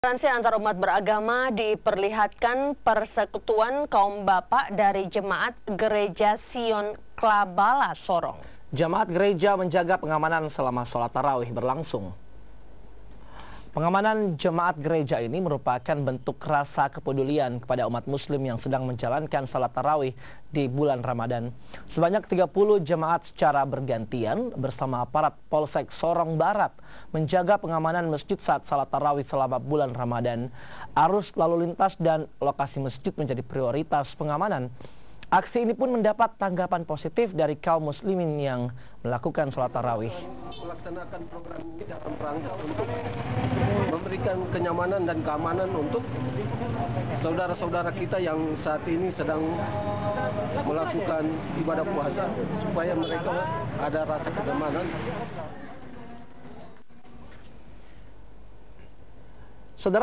Toleransi antar umat beragama diperlihatkan Persekutuan Kaum Bapak dari Jemaat Gereja Sion Klabala Sorong. Jemaat gereja menjaga pengamanan selama sholat tarawih berlangsung. Pengamanan jemaat gereja ini merupakan bentuk rasa kepedulian kepada umat muslim yang sedang menjalankan salat tarawih di bulan Ramadan. Sebanyak 30 jemaat secara bergantian bersama aparat Polsek Sorong Barat menjaga pengamanan masjid saat salat tarawih selama bulan Ramadan. Arus lalu lintas dan lokasi masjid menjadi prioritas pengamanan. Aksi ini pun mendapat tanggapan positif dari kaum muslimin yang melakukan sholat tarawih. Melaksanakan program ini dalam rangka untuk memberikan kenyamanan dan keamanan untuk saudara-saudara kita yang saat ini sedang melakukan ibadah puasa, supaya mereka ada rasa kenyamanan. Saudara